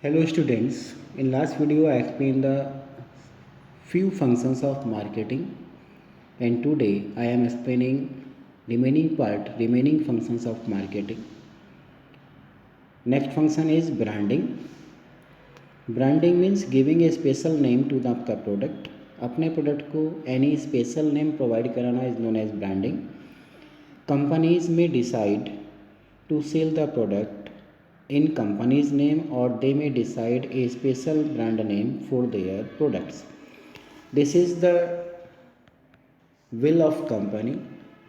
Hello students, in last video I explained the few functions of marketing and today I am explaining remaining functions of marketing. Next function is branding. Branding means giving a special name to the आपका product. अपने product को any special name provide कराना is known as branding. Companies may decide to sell the product in company's name or they may decide a special brand name for their products. This is the will of company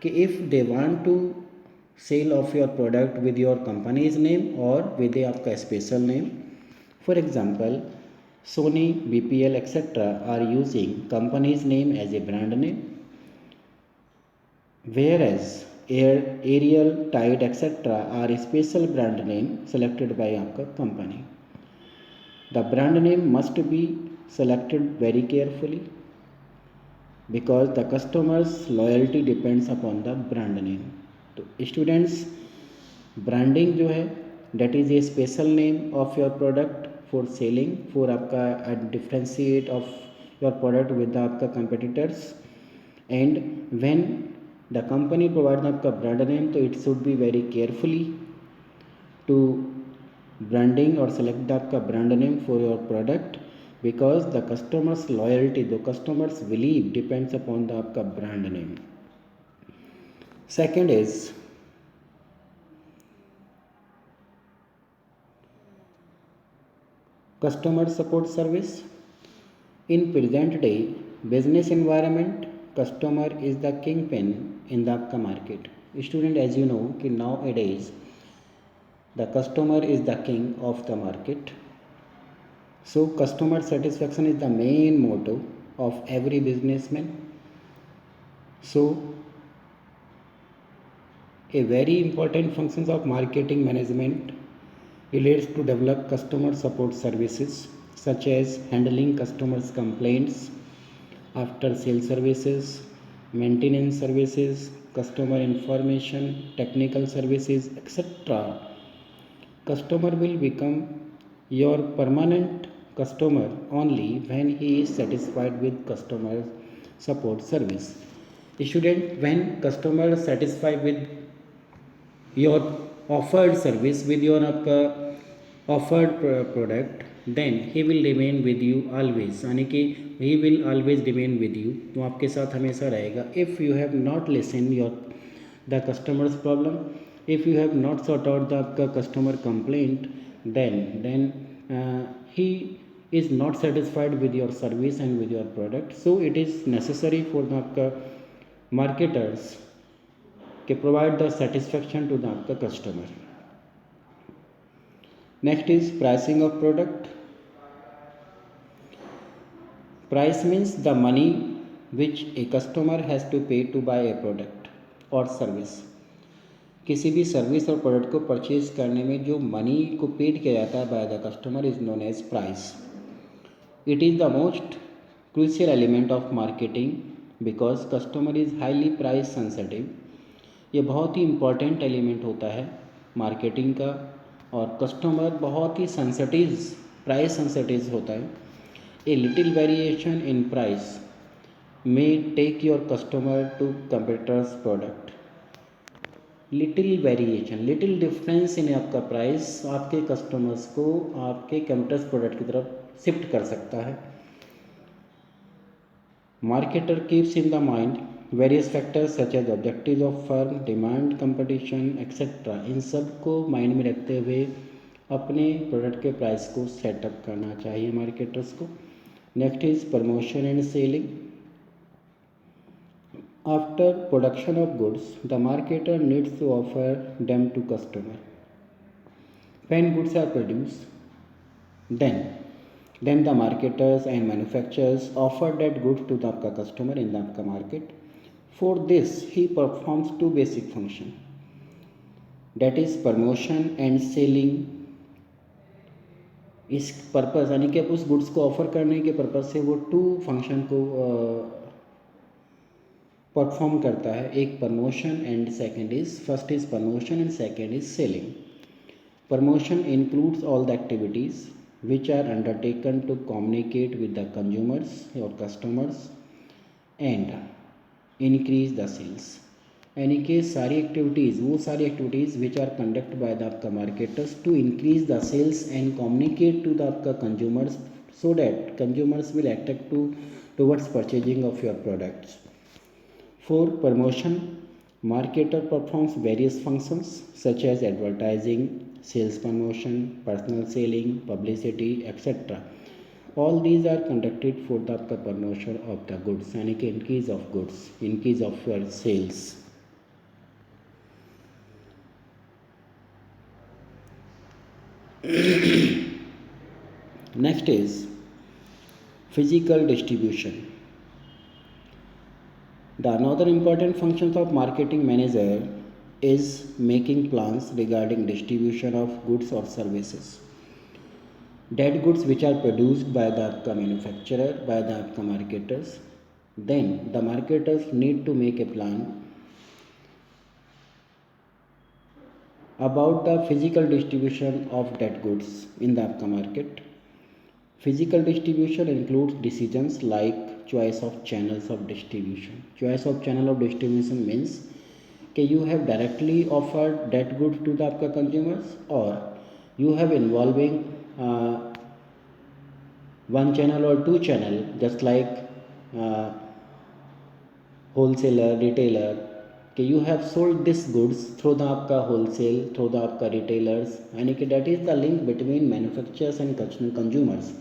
कि if they want to sell of your product with your company's name or with आपका special name. For example, Sony, BPL etc. are using company's name as a brand name, whereas Ariel, Tide etc. are a special brand name selected by आपका company. The brand name must be selected very carefully because the customer's loyalty depends upon the brand name. तो students, branding जो है that is a special name of your product for selling, for आपका differentiate of your product with the आपका competitors. And when the company provides आपका brand name, तो it should be very carefully to branding or select the आपका brand name for your product because the customer's loyalty, the customer's belief depends upon the आपका brand name. Second is customer support service. In present day business environment, customer is the kingpin in the आपका market. Student, as you know कि nowadays the customer is the king of the market. So customer satisfaction is the main motto of every businessman. So a very important functions of marketing management relates to develop customer support services such as handling customers complaints, after sales services, maintenance services, customer information, technical services etc. Customer will become your permanent customer only when he is satisfied with customer support service. Student, when customer satisfied with your offered service, with your offered product, then he will remain with you always, यानी कि he will always remain with you, तो आपके साथ हमेशा रहेगा. If you have not listened your the customer's problem, if you have not sort out the customer complaint, then he is not satisfied with your service and with your product. So it is necessary for the marketers to provide the satisfaction to the customer. Next is pricing of product. Price means the money which a customer has to pay to buy a product or service. किसी भी service और product को purchase करने में जो money को paid किया जाता है by the customer is known as price. It is the most crucial element of marketing because customer is highly price sensitive. ये बहुत ही इम्पॉर्टेंट एलिमेंट होता है मार्केटिंग का और कस्टमर बहुत ही सेंसिटिव, प्राइस सेंसिटिव होता है. A little variation in price may take your customer to competitors product. Little variation, little difference in आपका प्राइस आपके कस्टमर्स को आपके कंपीटर्स प्रोडक्ट की तरफ शिफ्ट कर सकता है. Marketer keeps in the mind various factors such as objective of firm, demand, competition etcetera. इन सब को माइंड में रखते हुए अपने प्रोडक्ट के प्राइस को सेटअप करना चाहिए मार्केटर्स को. Next is promotion and selling. After production of goods, the marketer needs to offer them to customer. When goods are produced, then the marketers and manufacturers offer that goods to the customer in the market. For this, he performs two basic functions. That is promotion and selling. इस purpose यानी कि उस goods को offer करने के purpose से वो to function को परफॉर्म करता है. एक promotion and second is, first is promotion and second is selling. Promotion includes all the activities which are undertaken to communicate with the consumers or customers and increase the sales. यानी कि सारी activities वो सारी activities which are conduct by the आपका marketers to increase the sales and communicate to the आपका consumers so that consumers will attract towards purchasing of your products. For promotion, marketer performs various functions such as advertising, sales promotion, personal selling, publicity, etc. All these are conducted for the promotion of the goods, यानी कि increase of goods, increase of your sales. Next is physical distribution. The another important functions of marketing manager is making plans regarding distribution of goods or services. That goods which are produced by the manufacturer, by the marketers, then the marketers need to make a plan about the physical distribution of that goods in the market. Physical distribution includes decisions like choice of channels of distribution. Choice of channel of distribution means कि you have directly offered that good to the आपका consumers or you have involving one channel or two channel just like wholesaler, retailer कि you have sold this goods through the आपका wholesale, through the आपका retailers, यानी कि that is the link between manufacturers and consumers.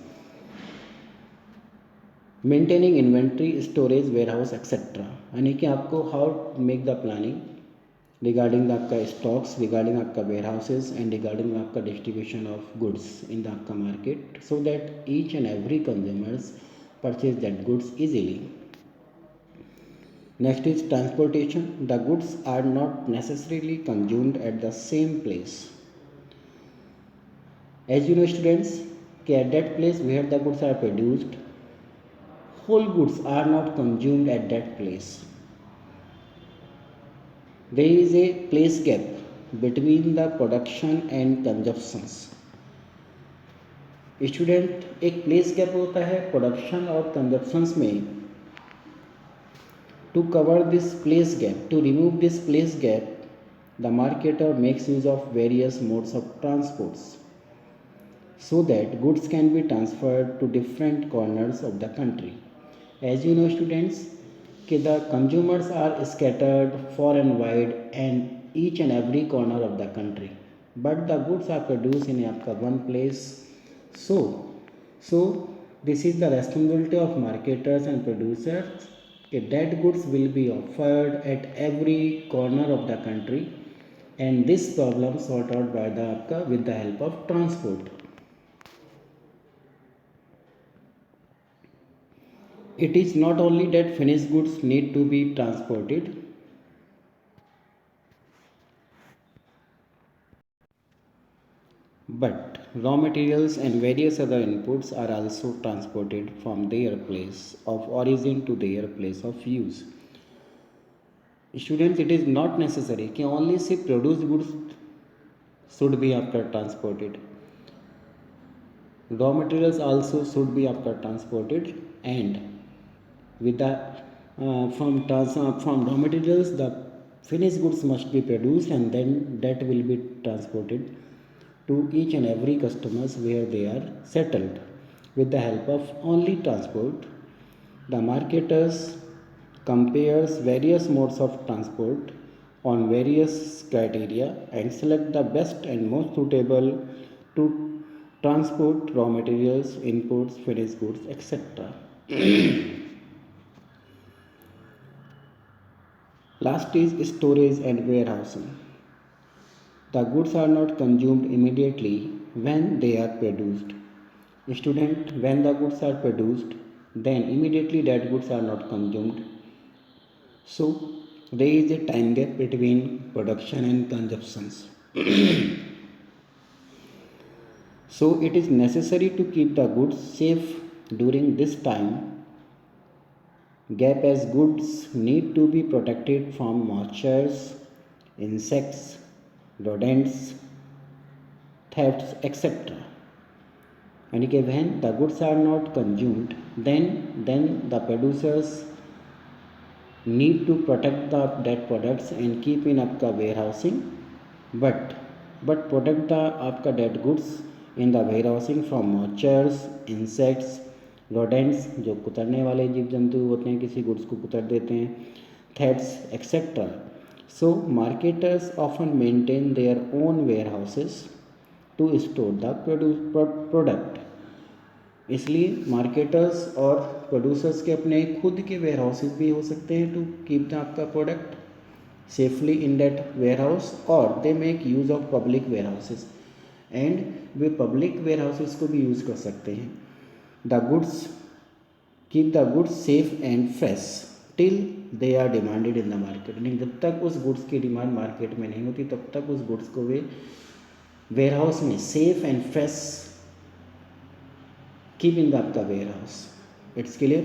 Maintaining inventory, storage, warehouse etcetera, यानी कि आपको how make the planning regarding आपका stocks, regarding आपका warehouses and regarding आपका distribution of goods in the आपका market so that each and every consumers purchase that goods easily. Next is transportation. The goods are not necessarily consumed at the same place. As you know students कि at that place where the goods are produced whole goods are not consumed at that place. There is a place gap between the production and consumptions. Student, एक place gap होता है production और consumptions में. To cover this place gap, to remove this place gap, the marketer makes use of various modes of transports so that goods can be transferred to different corners of the country. As you know students, the consumers are scattered far and wide and each and every corner of the country, but the goods are produced in one place. So this is the responsibility of marketers and producers that goods will be offered at every corner of the country, and this problem sorted out by the with the help of transport. It is not only that finished goods need to be transported, but raw materials and various other inputs are also transported from their place of origin to their place of use. Students, it is not necessary कि only say produced goods should be transported. Raw materials also should be transported, and with the from raw materials the finished goods must be produced and then that will be transported to each and every customers where they are settled. With the help of only transport, the marketers compares various modes of transport on various criteria and select the best and most suitable to transport raw materials, inputs, finished goods, etc. Last is storage and warehousing. The goods are not consumed immediately when they are produced. Student, when the goods are produced, then immediately that goods are not consumed. So there is a time gap between production and consumptions. So it is necessary to keep the goods safe during this time gap, as goods need to be protected from moistures, insects, rodents, thefts, etc. यानी कि when the goods are not consumed then the producers need to protect the that products and keep in आपका warehousing but protect the आपका that goods in the warehousing from moisture insects rodents जो कुतरने वाले जीव जंतु होते हैं किसी goods को कुतर देते हैं threats etc. So marketers often maintain their own warehouses to store the product. इसलिए मार्केटर्स और प्रोड्यूसर्स के अपने खुद के वेयर हाउसेज भी हो सकते हैं टू कीप द आपका product safely in that warehouse और they make use of public warehouses and वे पब्लिक वेयर हाउसेज को भी यूज़ कर सकते हैं. The goods keep the goods safe and fresh till they are demanded in the market. यानी जब तक उस गुड्स की डिमांड मार्केट में नहीं होती तब तक उस गुड्स को वे वेयर हाउस में safe and fresh keep in the आपका वेयर हाउस. It's clear.